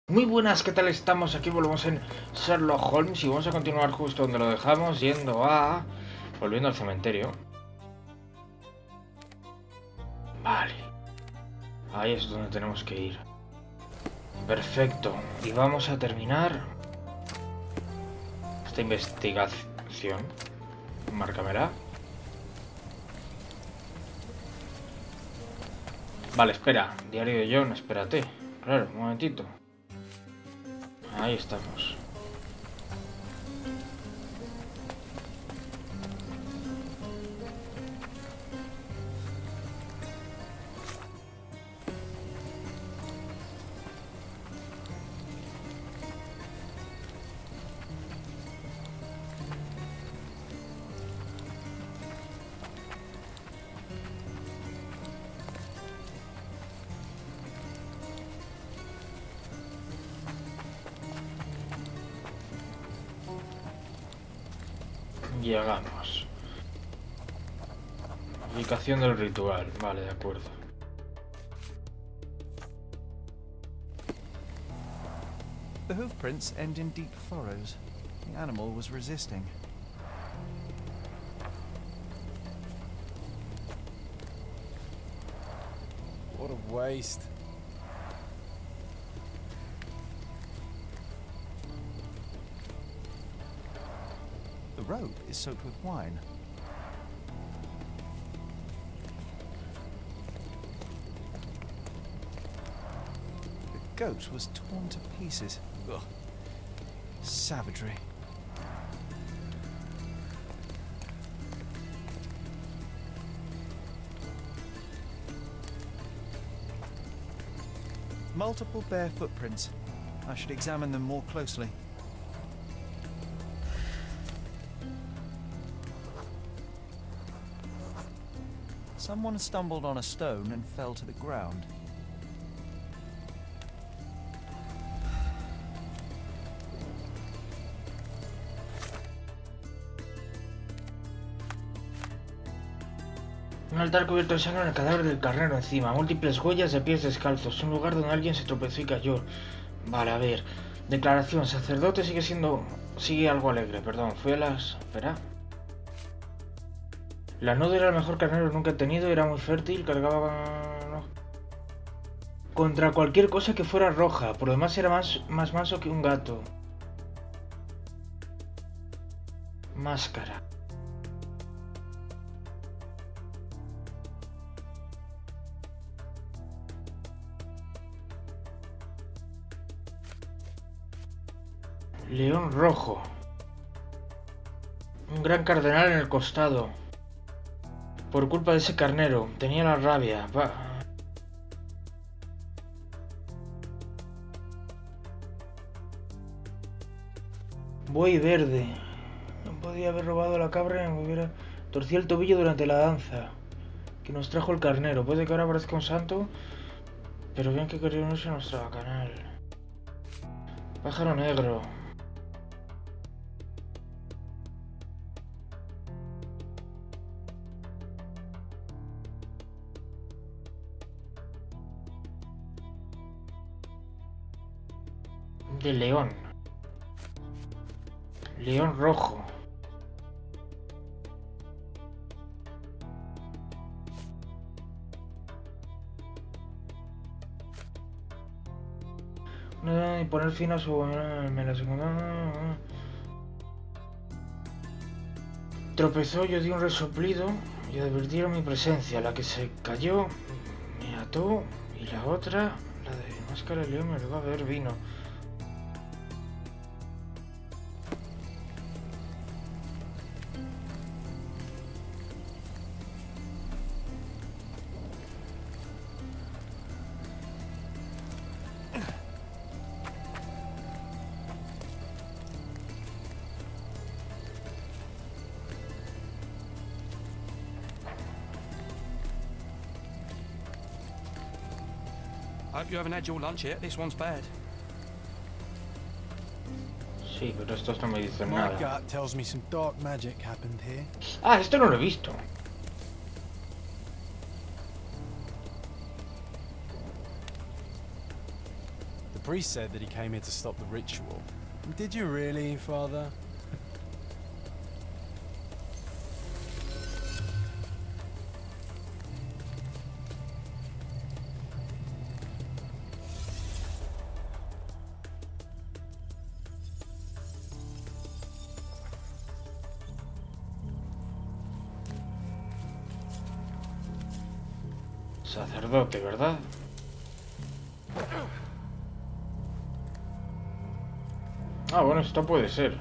Muy buenas, ¿qué tal estamos? Aquí volvemos en Sherlock Holmes y vamos a continuar justo donde lo dejamos, volviendo al cementerio. Vale. Ahí es donde tenemos que ir. Perfecto. Y vamos a terminar esta investigación. Márcamela. Vale, espera. Diario de John, espérate. Claro, un momentito. Ahí estamos. Llegamos. Ubicación del ritual. Vale, de acuerdo. The hoof prints end in deep furrows. The animal was resisting. What a waste. The rope is soaked with wine. The goat was torn to pieces. Ugh. Savagery. Multiple bare footprints. I should examine them more closely. Someone stumbled on a stone and fell to the ground. Un altar cubierto de sangre en el cadáver del carnero encima. Múltiples huellas de pies descalzos. Un lugar donde alguien se tropezó y cayó. Vale, a ver. Declaración. Sacerdote sigue algo alegre. Perdón. Fui a las... Espera. La nuda era el mejor carnero que nunca he tenido. Era muy fértil. Cargaba... No. Contra cualquier cosa que fuera roja. Por lo demás era más manso que un gato. Máscara. León rojo. Un gran cardenal en el costado. Por culpa de ese carnero. Tenía la rabia. Buey verde. No podía haber robado la cabra y me hubiera torcido el tobillo durante la danza que nos trajo el carnero. Puede que ahora parezca un santo, pero bien que quería unirse a nuestro canal. Pájaro negro. De león. León rojo. No, y poner fin a su... Me la segunda... Tropezó, yo di un resoplido y advirtieron mi presencia. La que se cayó me ató y la otra, la de máscara de león, me lo va a beber vino. Hope you haven't had your lunch yet. This one's bad. Sí, pero estos no me dicen My nada. gut tells me some dark magic happened here. Ah, esto no lo he visto. The priest said that he came here to stop the ritual. Did you really, Father? Sacerdote, ¿verdad? Ah, bueno, esto puede ser.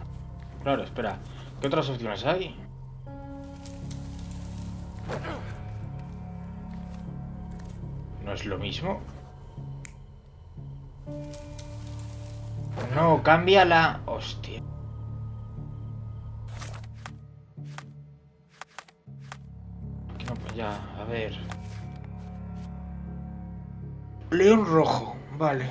Claro, espera. ¿Qué otras opciones hay? ¿No es lo mismo? No, cámbiala. Hostia. No, pues ya, a ver. León rojo, vale.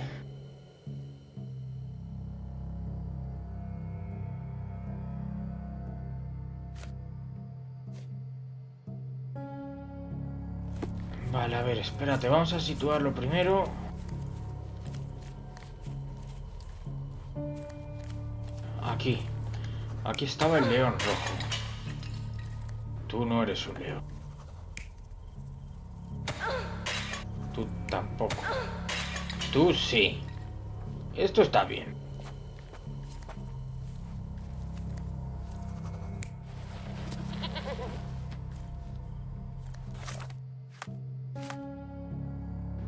Vale, a ver, espérate, vamos a situarlo primero. Aquí. Aquí estaba el león rojo. Tú no eres un león. Tú tampoco. Tú sí. Esto está bien.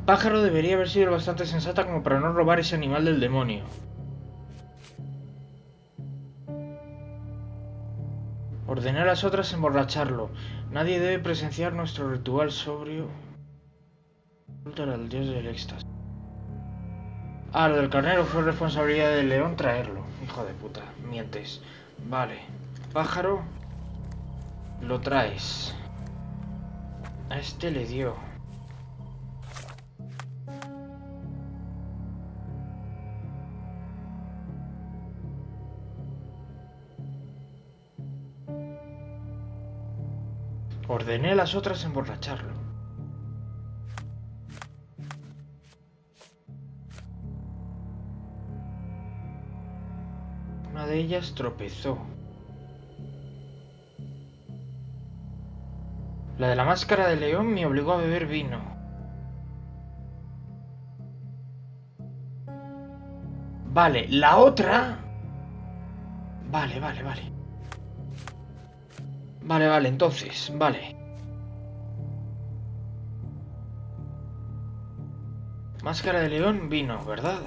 Pájaro debería haber sido bastante sensata como para no robar ese animal del demonio. Ordené a las otras emborracharlo. Nadie debe presenciar nuestro ritual sobrio. Culto al dios del éxtasis. Ah, lo del carnero fue responsabilidad del león traerlo. Hijo de puta, mientes. Vale. Pájaro. Lo traes. A este le dio. Ordené a las otras emborracharlo. Una de ellas tropezó. La de la máscara de león me obligó a beber vino. Vale, la otra... Vale. Vale, entonces, vale. Máscara de león, vino, ¿verdad?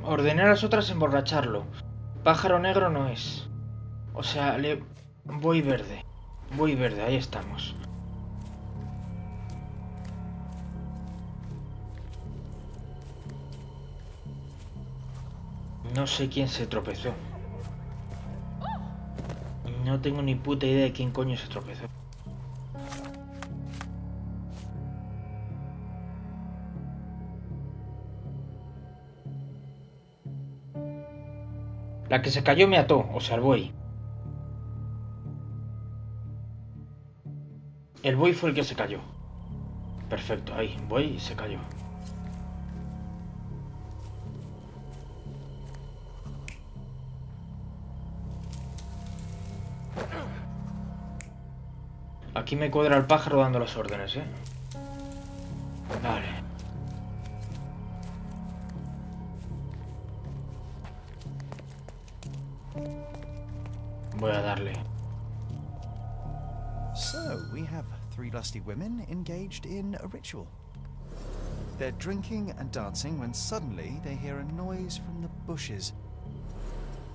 Ordené a las otras emborracharlo. Pájaro negro no es. O sea, voy verde. Voy verde, ahí estamos. No sé quién se tropezó. No tengo ni puta idea de quién coño se tropezó. La que se cayó me ató, o sea, el buey. El buey fue el que se cayó. Perfecto, ahí, buey se cayó. Aquí me cuadra el pájaro dando las órdenes, ¿eh? Vale. Voy a darle. So, we have 3 lusty women engaged in a ritual. They're drinking and dancing when suddenly they hear a noise from the bushes.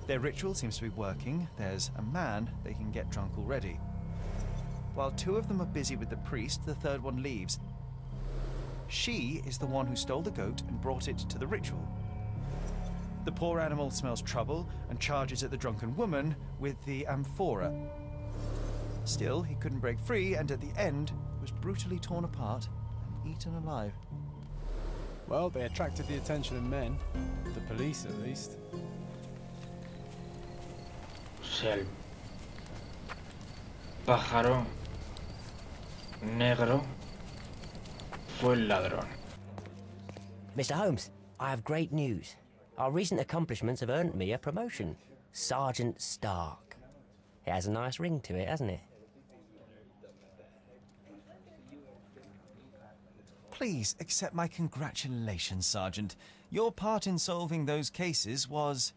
Their ritual seems to be working. There's a man they can get drunk already. While 2 of them are busy with the priest, the 3rd one leaves. She is the one who stole the goat and brought it to the ritual. The poor animal smells trouble and charges at the drunken woman with the amphora. Still, he couldn't break free, and at the end was brutally torn apart and eaten alive. Well, they attracted the attention of men. The police, at least. O sea, el pájaro negro fue el ladrón. Mr. Holmes, I have great news. Our recent accomplishments have earned me a promotion. Sergeant Stark. It has a nice ring to it, hasn't it? Please accept my congratulations, Sergeant. Your part in solving those cases was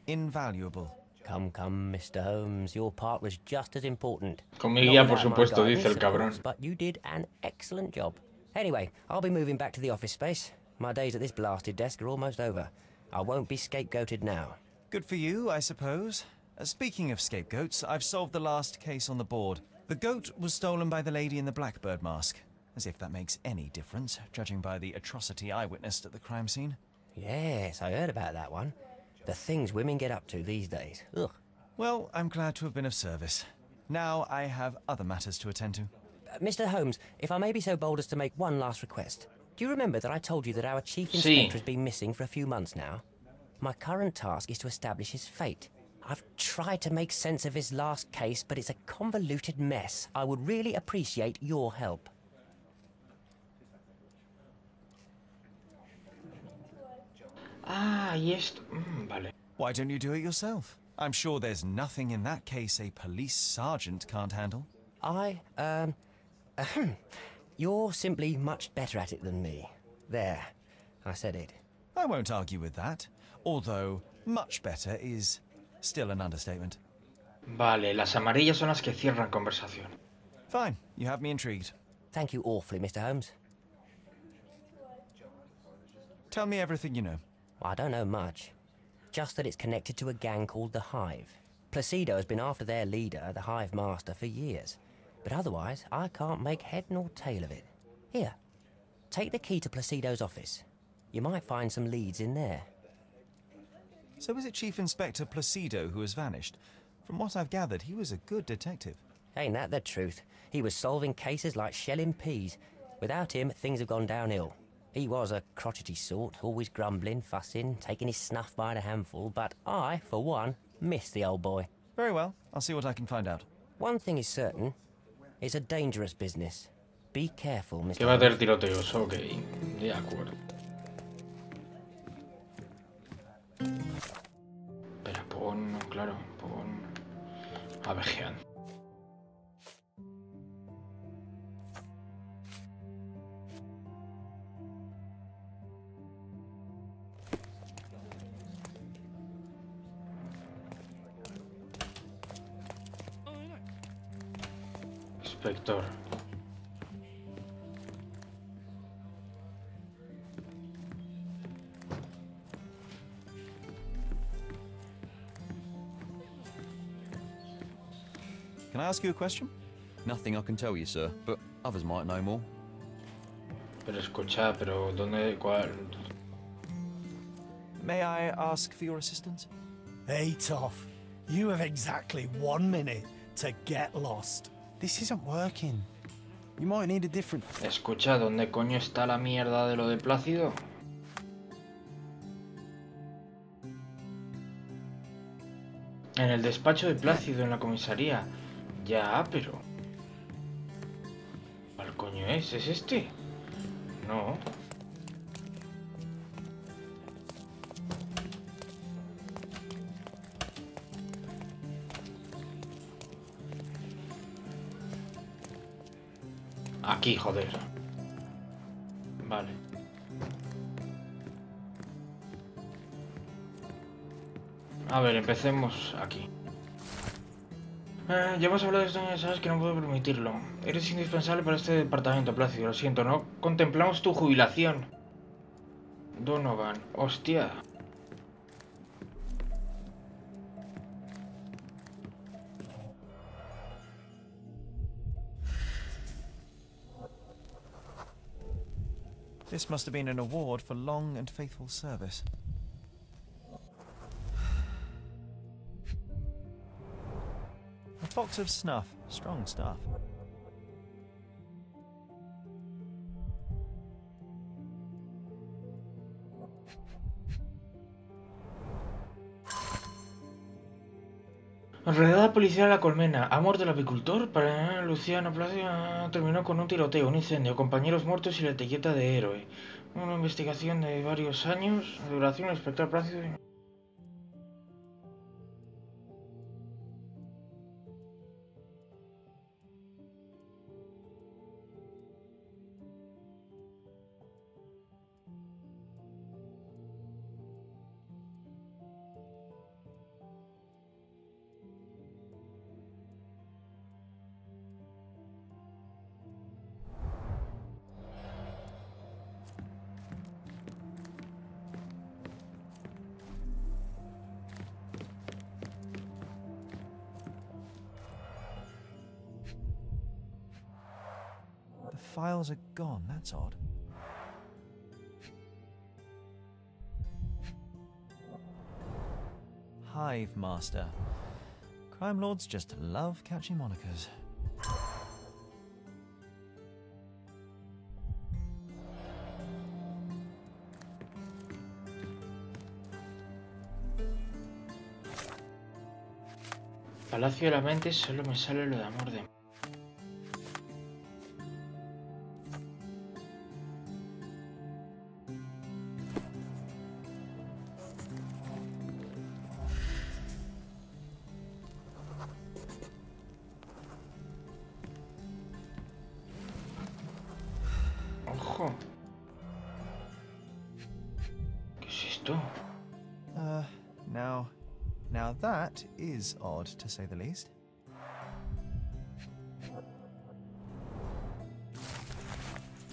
invaluable. Come, Mr. Holmes. Your part was just as important. Con mi Not guía, por without my supuesto, dice guidance, el of cabrón. course, but you did an excellent job. Anyway, I'll be moving back to the office space. My days at this blasted desk are almost over. I won't be scapegoated now. Good for you, I suppose. Speaking of scapegoats, I've solved the last case on the board. The goat was stolen by the lady in the blackbird mask. As if that makes any difference, judging by the atrocity I witnessed at the crime scene. Yes, I heard about that one. The things women get up to these days. Ugh. Well, I'm glad to have been of service. Now I have other matters to attend to. Mr. Holmes, if I may be so bold as to make one last request. Do you remember that I told you that our chief Sí. inspector has been missing for a few months now? My current task is to establish his fate. I've tried to make sense of his last case, but it's a convoluted mess. I would really appreciate your help. Ah, y esto... vale. Why don't you do it yourself? I'm sure there's nothing in that case a police sergeant can't handle. You're simply much better at it than me. There, I said it. I won't argue with that, although much better is still an understatement. Vale, las amarillas son las que cierran conversación. Fine, you have me intrigued. Thank you awfully, Mr. Holmes. Tell me everything you know. I don't know much. Just that it's connected to a gang called the Hive. Placido has been after their leader, the Hive Master, for years. But otherwise, I can't make head nor tail of it. Here, take the key to Placido's office. You might find some leads in there. So is it Chief Inspector Placido who has vanished? From what I've gathered, he was a good detective. Ain't that the truth? He was solving cases like shelling peas. Without him, things have gone downhill. He was a crotchety sort, always grumbling, fussing, taking his snuff by the handful, but I, for one, miss the old boy. Very well, I'll see what I can find out. One thing is certain, it's a dangerous business. Be careful, Mr. Que va a haber Holmes. tiroteos, ok. De acuerdo. Espera, pon... claro, pon... Abejean. Inspector. Can I ask you a question? Nothing I can tell you, sir, but others might know more. Pero escucha, pero ¿dónde? ¿Cuál? May I ask for your assistance? Hey, Toff. You have exactly 1 minute to get lost. This isn't working. You might need a different... Escucha, ¿dónde coño está la mierda de lo de Plácido? En el despacho de Plácido, en la comisaría. Ya, pero... ¿Cuál coño es? ¿Es este? No. Aquí, joder. Vale. A ver, empecemos aquí. Ya hemos hablado de esto, ya sabes que no puedo permitirlo. Eres indispensable para este departamento, Plácido, lo siento, no contemplamos tu jubilación. Donovan, hostia. This must have been an award for long and faithful service. box of snuff. Strong stuff. Redada policial a la Colmena. Ha muerto el apicultor. Para Luciano Placio terminó con un tiroteo, un incendio, compañeros muertos y la etiqueta de héroe. Una investigación de varios años de duración. El inspector Placio. The files are gone, that's odd. Hive Master. Crime lords just love catchy monikers. Palacio de la Mente, solo me sale lo de amor de... Ojo. ¿Qué es esto? Now that is odd, to say the least.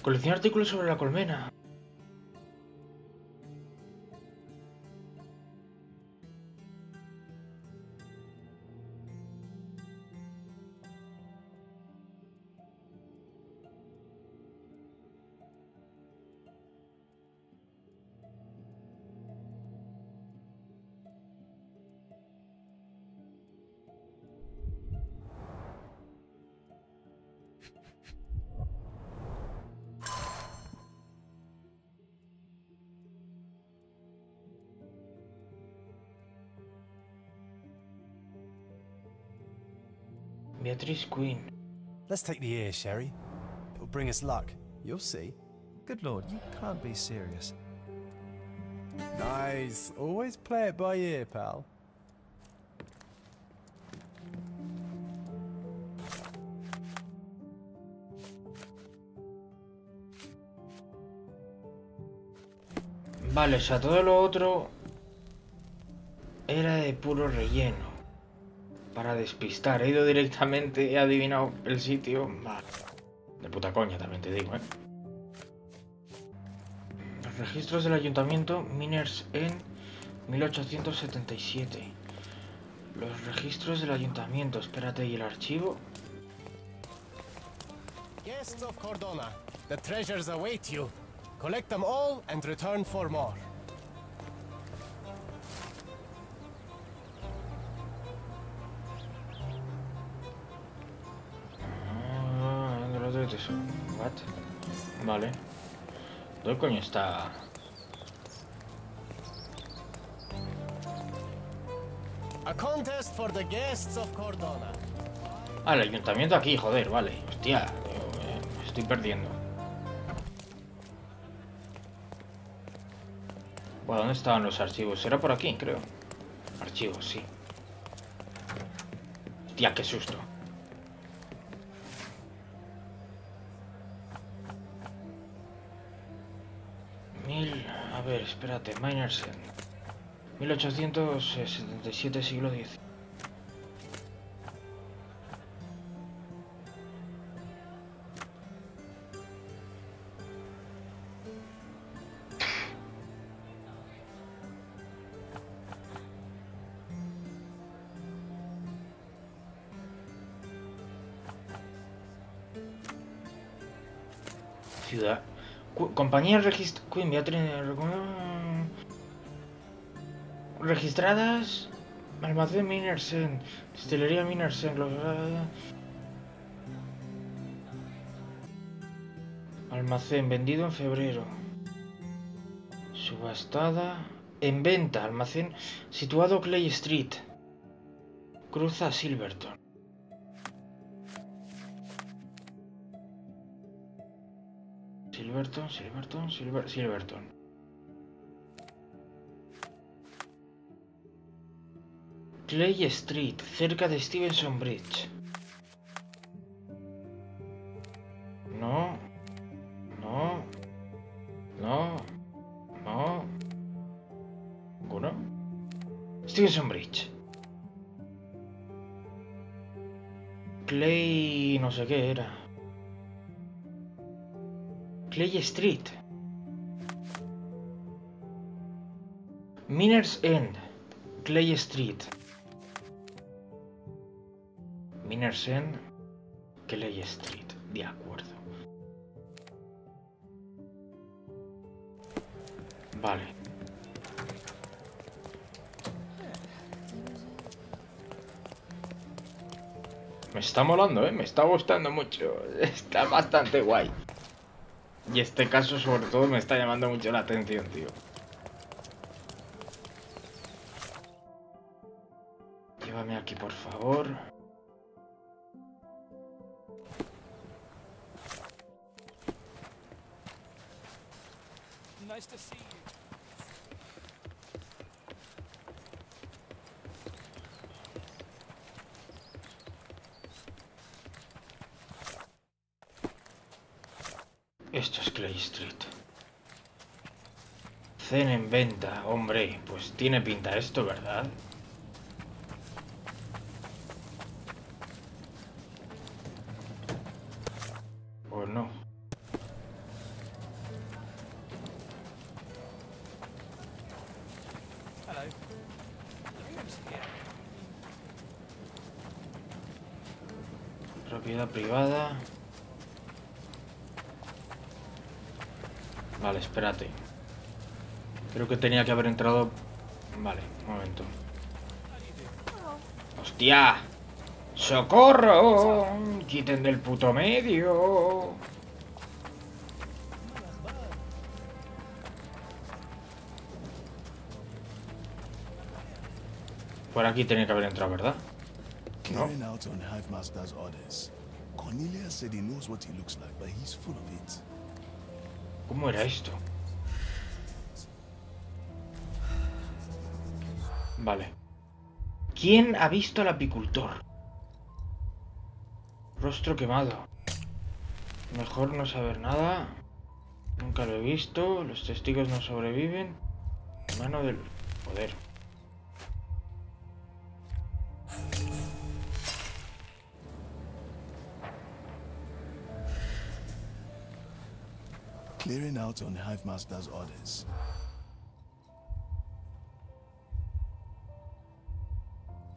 Colecciona artículos sobre la colmena. Beatrice Queen. Let's take the ear, Sherry. It'll bring us luck. You'll see. Good lord, you can't be serious. Nice. Always play it by ear, pal. Vale, o sea, todo lo otro era de puro relleno. Para despistar. He ido directamente, he adivinado el sitio. Vale. De puta coña, también te digo, ¿eh? Los registros del ayuntamiento, Miners en 1877. Los registros del ayuntamiento. Espérate, ¿y el archivo? Guests of Cordona, the treasures await you. Collect them all and return for more. What? Vale. ¿Dónde coño está? A contest for the guests of Cordona. Ah, el ayuntamiento aquí, joder, vale. Hostia, me estoy perdiendo. Bueno, ¿dónde estaban los archivos? Era por aquí, creo. Archivos, sí. Hostia, qué susto. A ver, espérate, Miners en 1877, siglo X. Ciudad. Compañías registradas Almacén Minersen. Destilería Minersen. Almacén vendido en febrero. Subastada. En venta. Almacén situado Clay Street. Cruza Silverton. Silverton. Clay Street, cerca de Stevenson Bridge. No. ¿Ninguno? Stevenson Bridge. Clay... no sé qué era. Clay Street. Miner's End. Clay Street. Miner's End. Clay Street. De acuerdo. Vale. Me está molando, ¿eh? Me está gustando mucho. Está bastante guay. Y este caso, sobre todo, me está llamando mucho la atención, tío. Llévame aquí, por favor. Nice to see you. Esto es Clay Street. Zen en venta. Hombre, pues tiene pinta esto, ¿verdad? ¿O no? Hello. Holmes here. Propiedad privada. Vale, espérate. Creo que tenía que haber entrado... Vale, un momento. ¡Hostia! ¡Socorro! ¡Quiten del puto medio! Por aquí tenía que haber entrado, ¿verdad? No. Carrying out on Hive Master's orders. Cornelius said he knows what he looks like, but he's full of it. ¿Cómo era esto? Vale. ¿Quién ha visto al apicultor? Rostro quemado. Mejor no saber nada. Nunca lo he visto. Los testigos no sobreviven. Mano del... Joder. Clearing out on Hive Master's orders.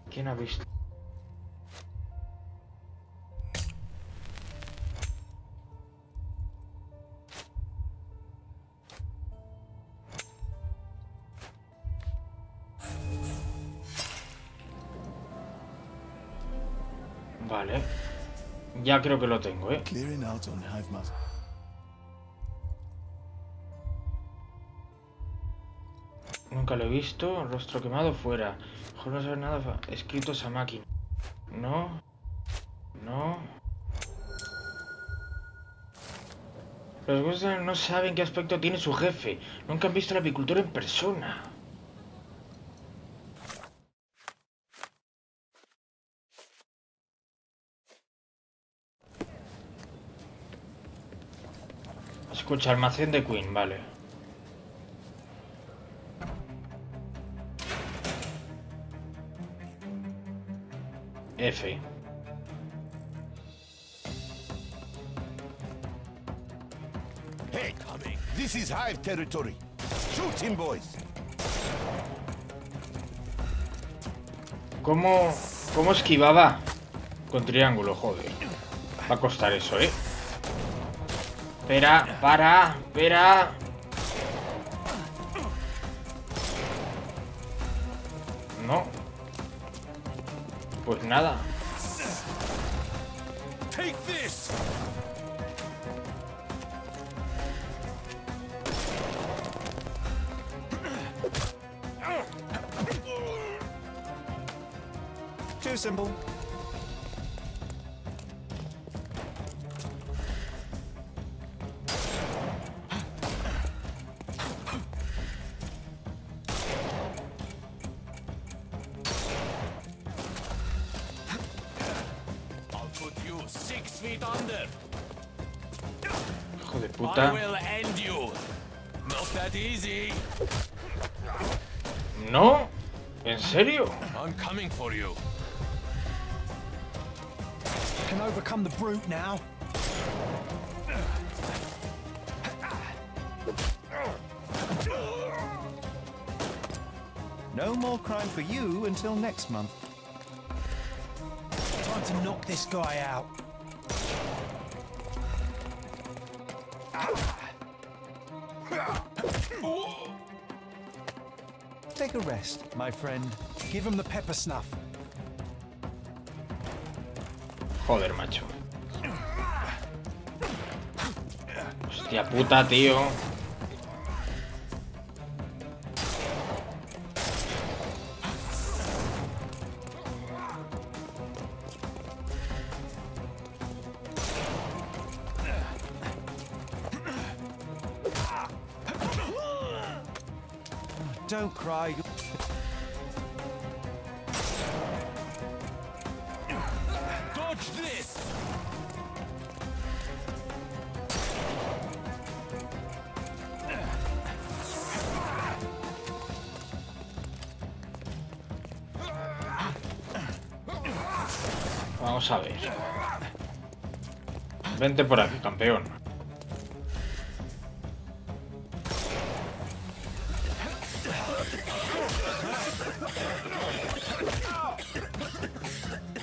¿Quién ha visto? Vale. Ya creo que lo tengo, ¿eh? Clearing out on Hive Master. Nunca lo he visto. Rostro quemado fuera. Mejor no saber nada. Escrito esa máquina. No. No. Los Western no saben qué aspecto tiene su jefe. Nunca han visto al apicultor en persona. Escucha, almacén de Queen, vale. F. Hey, this is Hive territory. Shoot him, boys. ¿Cómo esquivaba? Con triángulo, joder. Va a costar eso, ¿eh? Espera. No. Pues nada. Take this. Too simple. I'll put you 6 feet under. Hijo de I puta. will end you. Not that easy. ¿No? ¿En serio? I'm coming for you. Can overcome the brute now. No more crime for you until next month. Time to knock this guy out. Take a rest, my friend. Give him the pepper snuff. Joder, macho. Hostia puta, tío. Don't cry. Dodge this. Vamos a ver. Vente por aquí, campeón.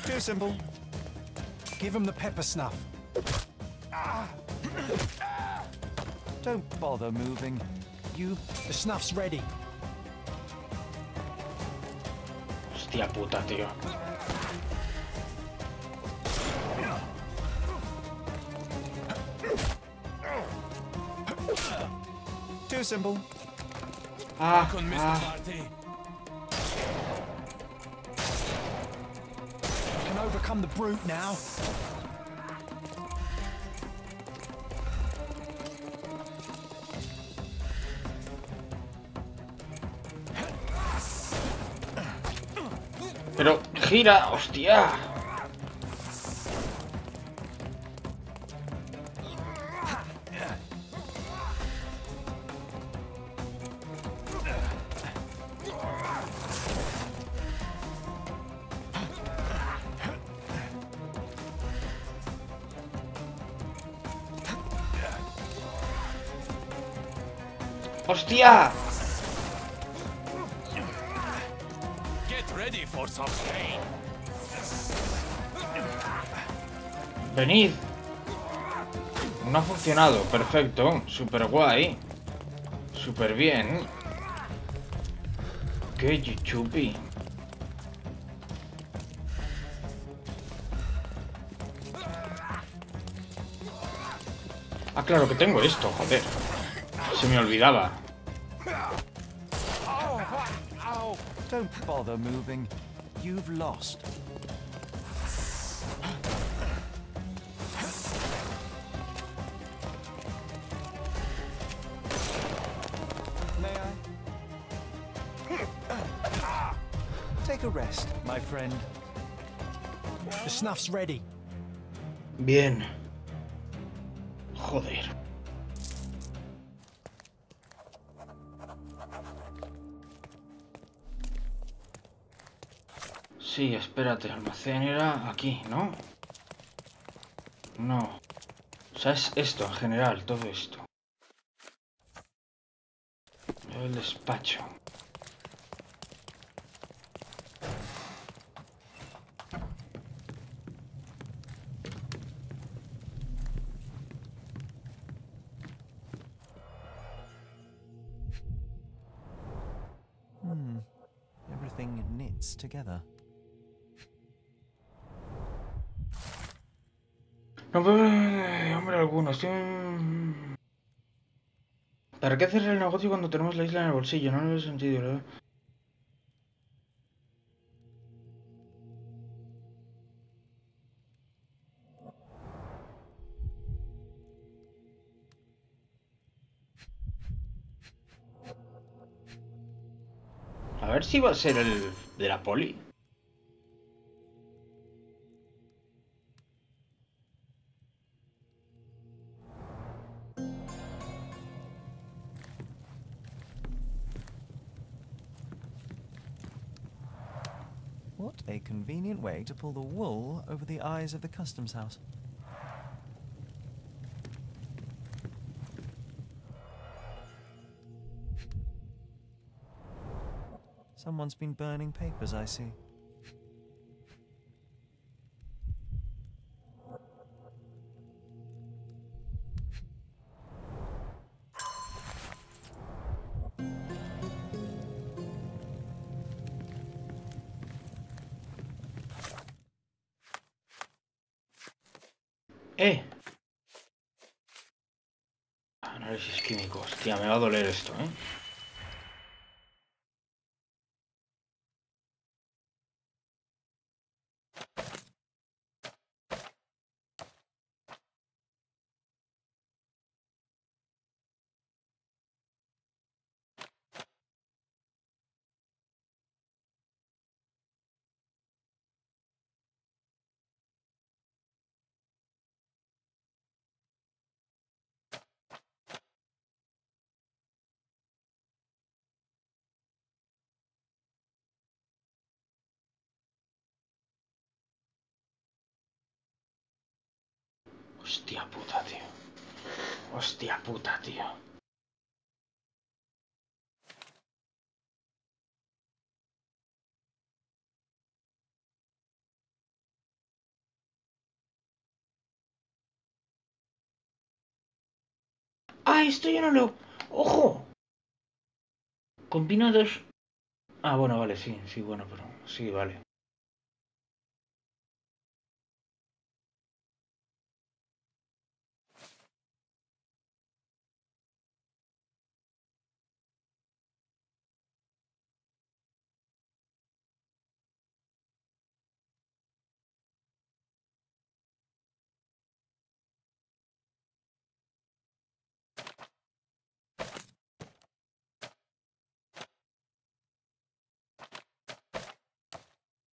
Too simple. Give him the pepper snuff. Don't bother moving. The snuff's ready. Hostia puta, tío. Too simple. Ah, Con Mr. ah. Party. Can overcome the brute now. Pero gira, hostia. ¡Hostia! Get ready for some pain. Venid. No ha funcionado. Perfecto. Super guay. Super bien. Qué chupi. Ah, claro que tengo esto, joder. Se me olvidaba. Don't bother moving. You've lost. May I? Take a rest, my friend. The snuff's ready. Bien. Joder. Sí, espérate, almacén era aquí, ¿no? No. O sea, es esto en general, todo esto. El despacho. Everything knits together. No puedo... Hombre, alguno. ¿Para qué cerrar el negocio cuando tenemos la isla en el bolsillo? No lo he sentido, ¿verdad? A ver si va a ser el de la poli. What a convenient way to pull the wool over the eyes of the customs house. Someone's been burning papers, I see. Análisis químico. Hostia, me va a doler esto, ¿eh? Hostia puta, tío. Hostia puta, tío. ¡Ah, esto yo no lo... ¡Ojo! Combina dos... Ah, bueno, vale, sí, sí, bueno, pero... Sí, vale.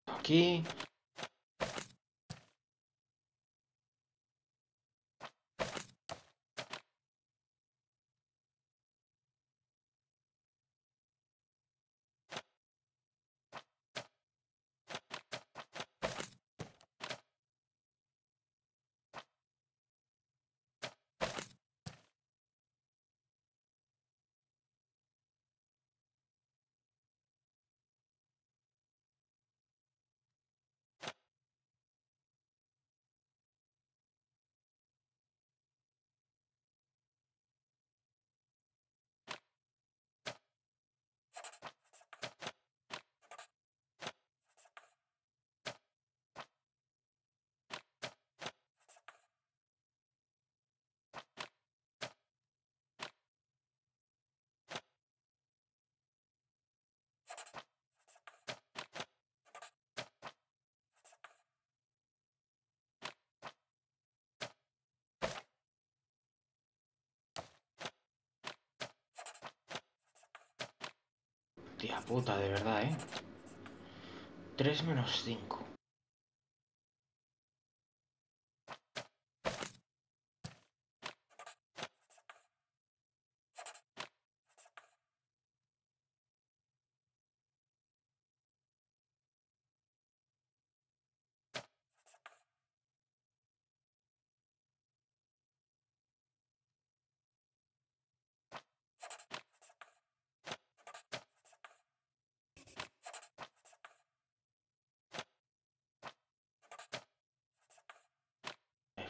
Aquí... Tía puta, de verdad, ¿eh? 3 menos 5.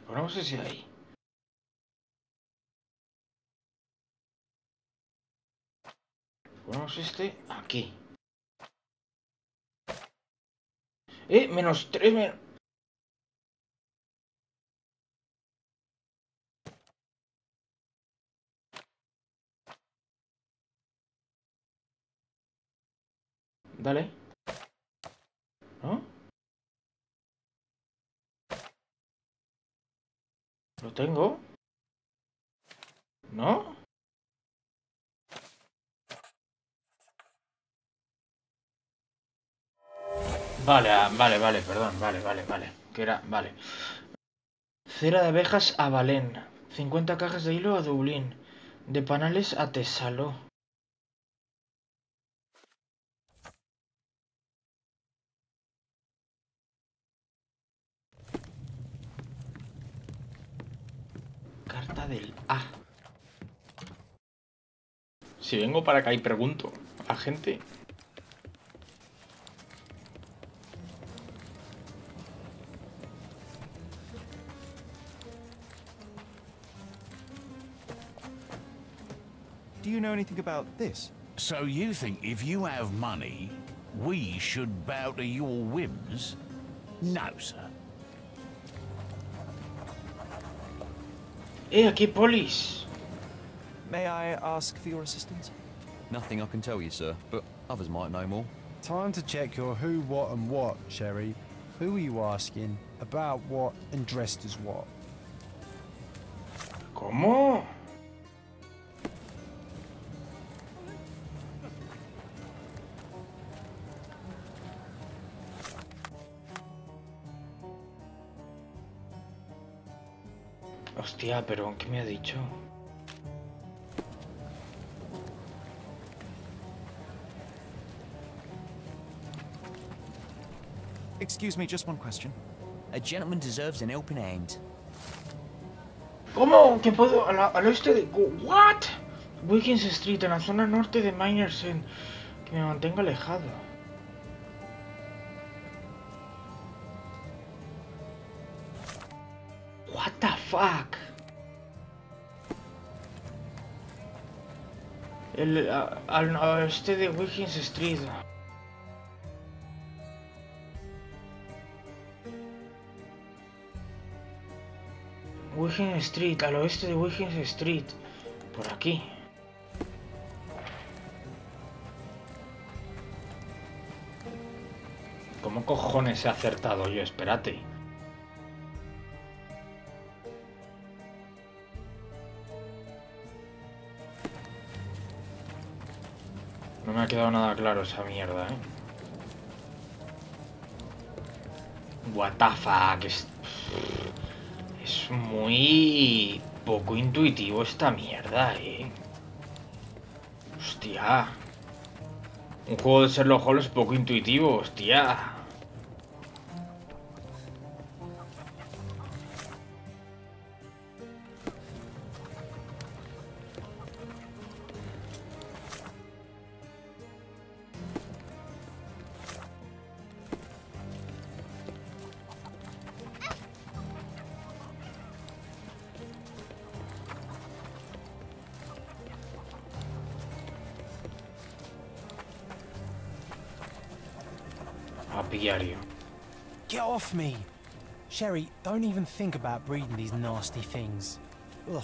Ponemos ese ahí. Ponemos este aquí. Menos 3 menos... Dale. ¿No? ¿Lo tengo? ¿No? Vale, vale, perdón, vale. Que era, vale. Cera de abejas a Balén. 50 cajas de hilo a Dublín. De panales a Tesaló. Carta del A. Si vengo para acá y pregunto a gente... Do you know anything about this? So you think if you have money, we should bow to your whims? No, sir. Aquí, polis. May I ask for your assistance? Nothing I can tell you, sir, but others might know more. Time to check your who, what, and what, Sherry. Who are you asking? About what and dressed as what? ¿Cómo? Hostia, pero ¿qué me ha dicho? Excuse me, just one question. A gentleman deserves an helping hand. ¿Cómo? ¿Que puedo? Al oeste de... ¿What? Wilkins Street, en la zona norte de Minersen. Que me mantenga alejado. What the fuck? Al oeste de Wilkins Street. Wilkins Street, al oeste de Wilkins Street. Por aquí. ¿Cómo cojones he acertado yo? Espérate. No me ha quedado nada claro esa mierda, ¿eh? What the fuck. Es muy poco intuitivo esta mierda, ¿eh? Hostia. Un juego de Sherlock Holmes poco intuitivo, hostia. Apiario. Get off me! Sherry, don't even think about breeding these nasty things. Ugh.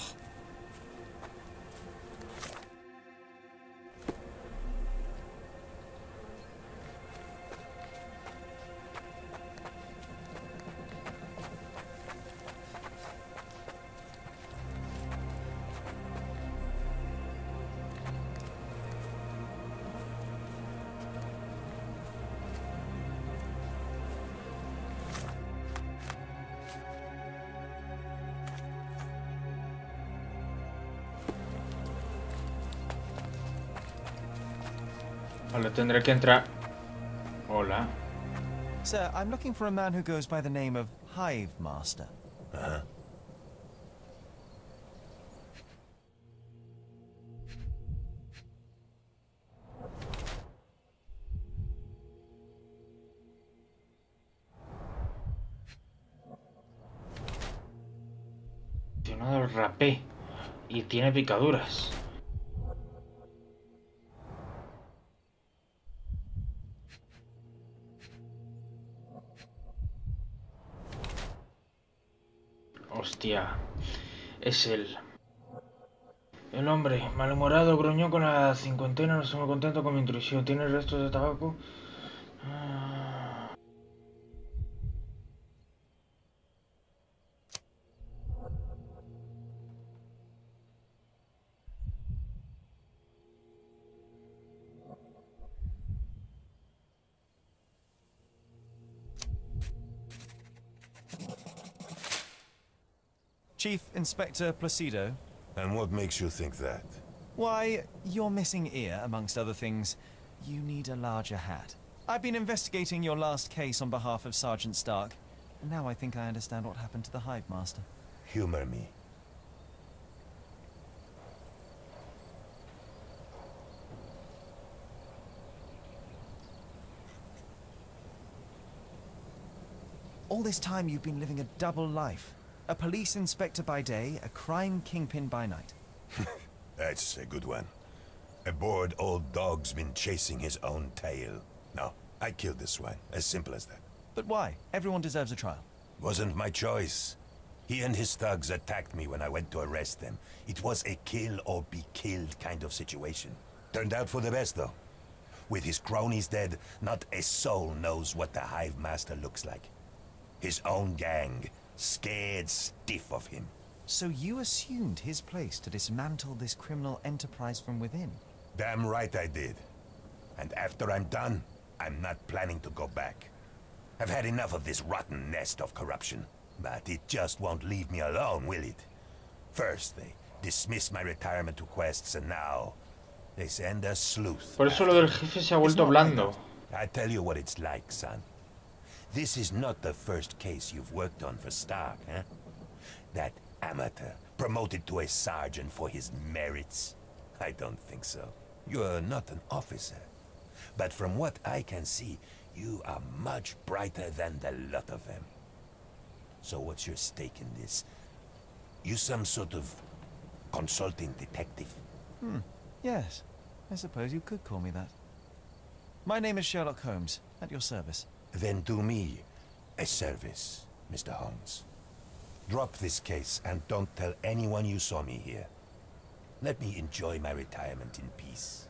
Vale, tendré que entrar. Hola. Sir, I'm looking for a man who goes by the name of Hive Master. Uh-huh. Tiene rapé y tiene picaduras. Hostia, es él. El hombre, malhumorado, gruñó con la cincuentena, no estoy muy contento con mi intrusión. Tiene restos de tabaco Chief Inspector Placido. And what makes you think that? Why, your missing ear, amongst other things. You need a larger hat. I've been investigating your last case on behalf of Sergeant Stark, and now I think I understand what happened to the Hive Master. Humor me. All this time you've been living a double life. A police inspector by day, a crime kingpin by night. That's a good one. A bored old dog's been chasing his own tail. No, I killed this one. As simple as that. But why? Everyone deserves a trial. Wasn't my choice. He and his thugs attacked me when I went to arrest them. It was a kill or be killed kind of situation. Turned out for the best, though. With his cronies dead, not a soul knows what the Hive Master looks like. His own gang, scared stiff of him. So you assumed his place to dismantle this criminal enterprise from within? Damn right I did. And after I'm done, I'm not planning to go back. I've had enough of this rotten nest of corruption. But it just won't leave me alone, will it? First, they dismiss my retirement requests, and now they send a sleuth. Por eso lo del jefe se ha vuelto blando. I tell you what it's like, son. This is not the first case you've worked on for Stark, huh? That amateur promoted to a sergeant for his merits? I don't think so. You're not an officer. But from what I can see, you are much brighter than the lot of them. So what's your stake in this? You some sort of consulting detective? Yes, I suppose you could call me that. My name is Sherlock Holmes, at your service. Then do me a service, Mr. Holmes. Drop this case and don't tell anyone you saw me here. Let me enjoy my retirement in peace.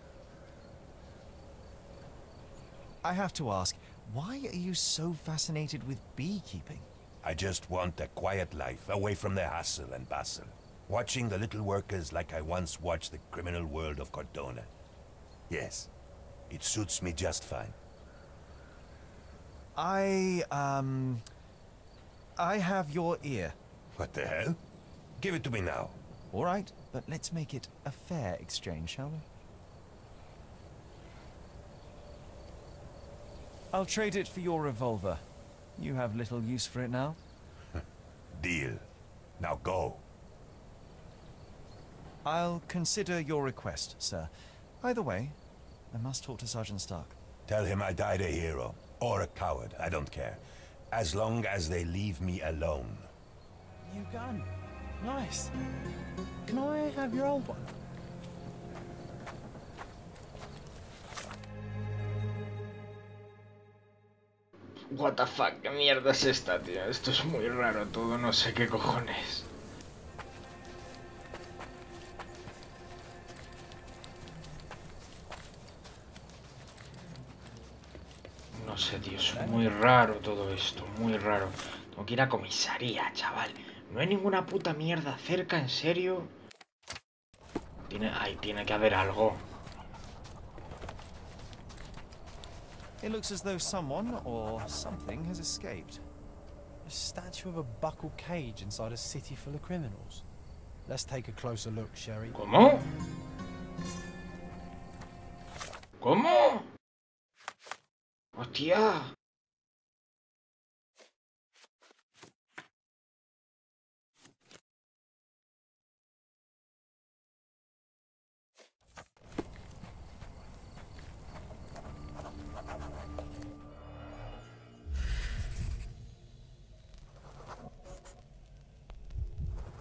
I have to ask, why are you so fascinated with beekeeping? I just want a quiet life, away from the hustle and bustle. Watching the little workers like I once watched the criminal world of Cordona. Yes, it suits me just fine. I have your ear. What the hell? Give it to me now. All right, but let's make it a fair exchange, shall we? I'll trade it for your revolver. You have little use for it now. Deal. Now go. I'll consider your request, sir. Either way, I must talk to Sergeant Stark. Tell him I died a hero. Or a coward, I don't care. As long as they leave me alone. New gun. Nice. Can I have your old one? What the fuck, ¿qué mierda es esta, tío? Esto es muy raro todo, no sé qué cojones. No sé, tío, es muy raro todo esto, muy raro. Tengo que ir a comisaría, chaval. No hay ninguna puta mierda cerca, ¿en serio? Tiene que haber algo. It looks as though someone or something has escaped. A statue of a buckled cage inside a city full of criminals. Let's take a closer look, Sherry. ¿Cómo? ¿Cómo? ¡Hostia!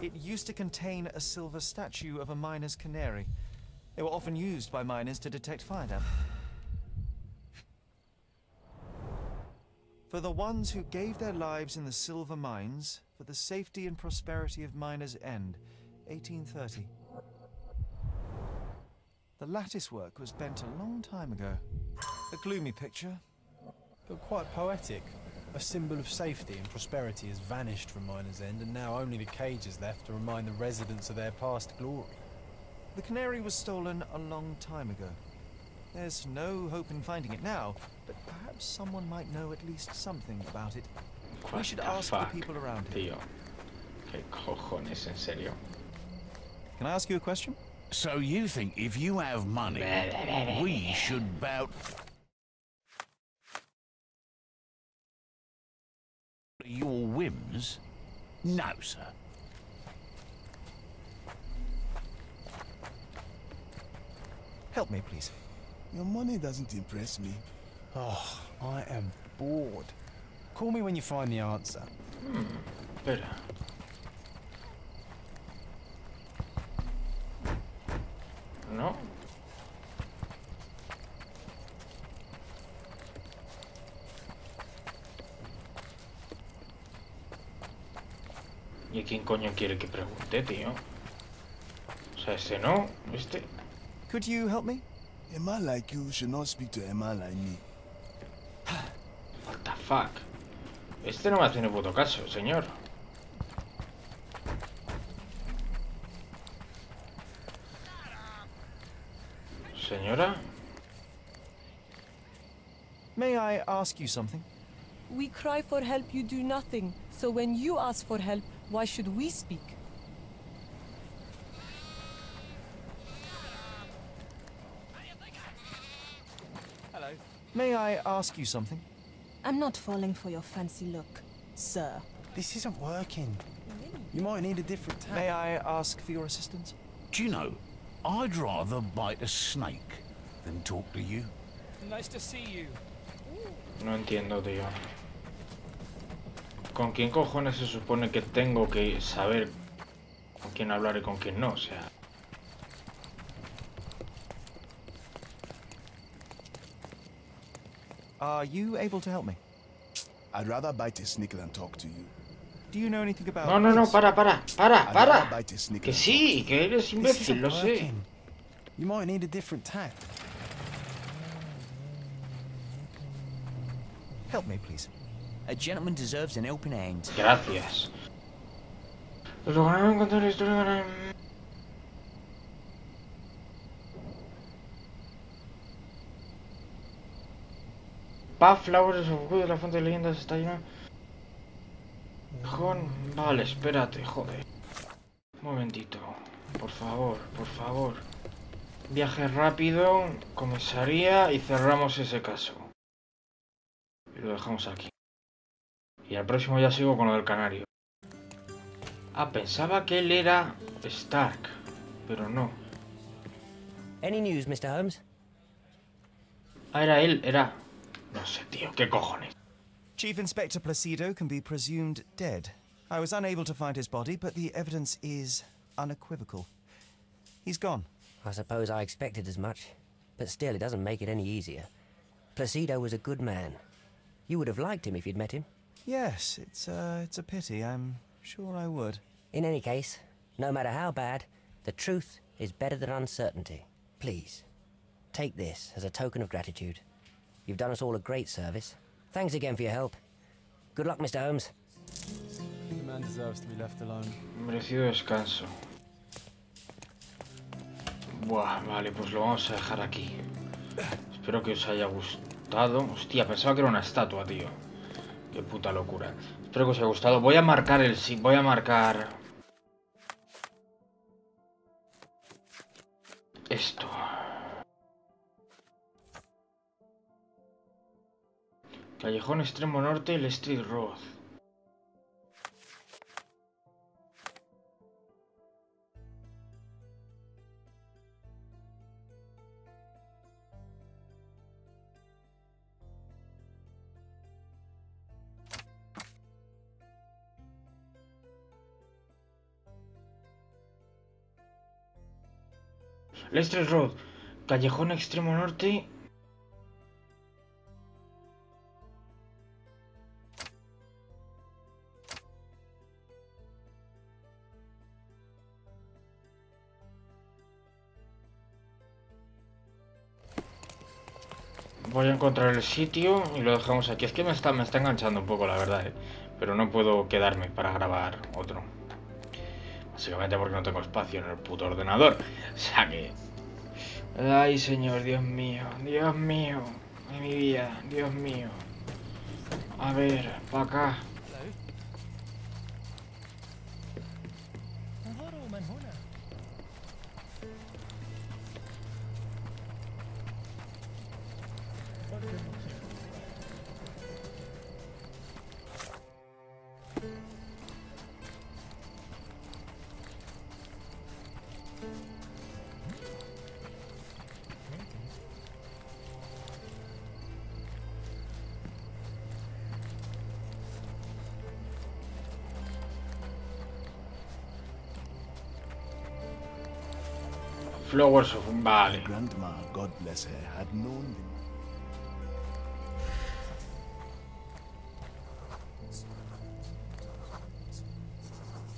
It used to contain a silver statue of a miner's canary. They were often used by miners to detect fire damp. For the ones who gave their lives in the silver mines, for the safety and prosperity of miners' end, 1830. The lattice work was bent a long time ago. A gloomy picture, but quite poetic. A symbol of safety and prosperity has vanished from Miner's End, and now only the cage is left to remind the residents of their past glory. The canary was stolen a long time ago. There's no hope in finding it now, but perhaps someone might know at least something about it. We should ask the people around here. Tío. ¿Qué cojones, en serio? Can I ask you a question? So you think if you have money, we should bow to your whims? No, sir. Help me, please. Your money doesn't impress me. Oh, I am bored. Call me when you find the answer. Espera. ¿No? ¿Y quién coño quiere que pregunte, tío? O sea, ese no, este. Could you help me? A man like you should not speak to a man like me. What the fuck? Este no me hace ni puto caso, señor. Señora. May I ask you something? We cry for help, you do nothing. So when you ask for help, why should we speak? Hello. May I ask you something? I'm not falling for your fancy look, sir. This isn't working. You might need a different tack. May I ask for your assistance? Do you know, I'd rather bite a snake than talk to you. Nice to see you. No entiendo, tío. ¿Con quién cojones se supone que tengo que saber con quién hablar y con quién no? O sea... Are you able to help me? I'd rather bite a snake than talk to you. Do you know anything about No, no, no, this? para. I'd rather bite a snake Que than sí, talk to que eres imbécil, lo sé. You might need a different tack. Help me, please. A gentleman deserves an helping hand. Gracias. Los lograron encontrar la historia. Puff Flowers of Good, la fuente de leyendas está llena. Vale, espérate, joder. Un momentito. Por favor, por favor. Viaje rápido, comisaría y cerramos ese caso. Y lo dejamos aquí. Y al próximo ya sigo con lo del canario. Ah, pensaba que él era Stark, pero no. Any news, Mr. Holmes? Ah, era él, era... No sé, tío, ¿qué cojones? Chief Inspector Placido can be presumed dead. I was unable to find his body, but the evidence is unequivocal. He's gone. I suppose I expected as much, but still, it doesn't make it any easier. Placido was a good man. You would have liked him if you'd met him. Yes, it's a pity. I'm sure I would. In any case, no matter how bad, the truth is better than uncertainty. Please, take this as a token of gratitude. You've done us all a great service. Thanks again for your help. Good luck, Mr. Holmes. The man deserves to be left alone. Merecido descanso. Buah, vale, pues lo vamos a dejar aquí. Espero que os haya gustado. Hostia, pensaba que era una estatua, tío. Qué puta locura. Espero que os haya gustado. Voy a marcar el sí. Voy a marcar... esto. Callejón extremo norte, el Street Road. Leicester Road, callejón extremo norte. Voy a encontrar el sitio y lo dejamos aquí. Es que me está enganchando un poco, la verdad, ¿eh? Pero no puedo quedarme para grabar otro. Básicamente porque no tengo espacio en el puto ordenador. O sea que... Ay, señor, Dios mío de mi vida, Dios mío. A ver, para acá. Flowers of... Vale. Grandma, God bless her, had known them.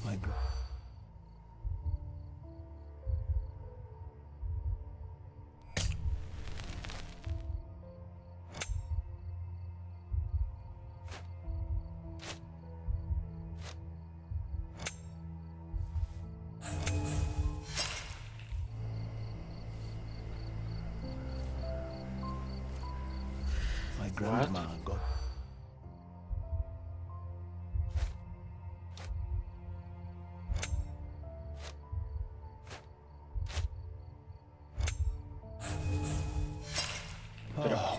My God. Grandma, God.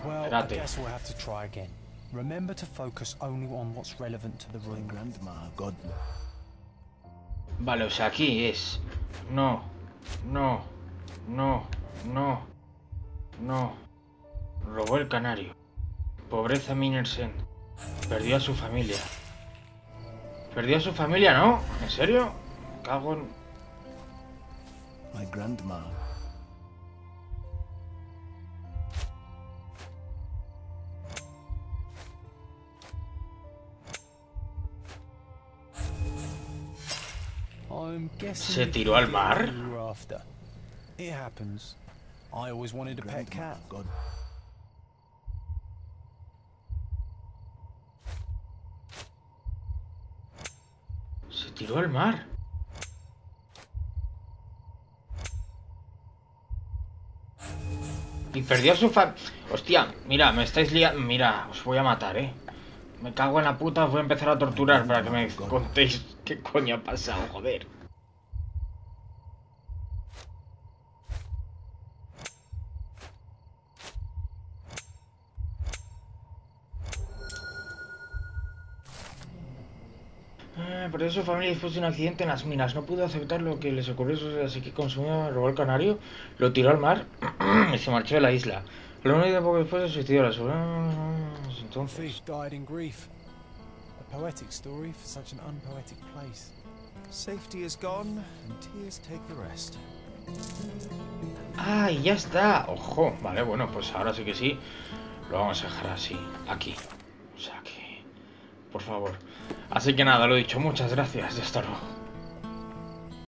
Well, I guess we'll have to try again. Remember to focus only on what's relevant to the room. Grandma, God. Vale, o sea, aquí es... No. Robó el canario. Pobreza Minersen. Perdió a su familia. ¿Perdió a su familia, no? ¿En serio? Cago en... My grandma. ¿Se tiró al mar? It happens. I always wanted a pet cat. God. Se tiró al mar. Y perdió a su Hostia, mira, me estáis liando. Mira, os voy a matar, Me cago en la puta, os voy a empezar a torturar para que me contéis qué coño ha pasado, joder. Perdió su familia después de un accidente en las minas. No pudo aceptar lo que les ocurrió, así que consumió, robó el canario, lo tiró al mar y se marchó de la isla. Lo único que poco después se suicidó. Entonces... died in grief. A poetic story for such an unpoetic place. Safety is gone and tears take the rest. ¡Ah, y ya está! ¡Ojo! Vale, bueno, pues ahora sí que sí. Lo vamos a dejar así, aquí. O sea que... Por favor. Así que nada, lo dicho, muchas gracias y hasta luego.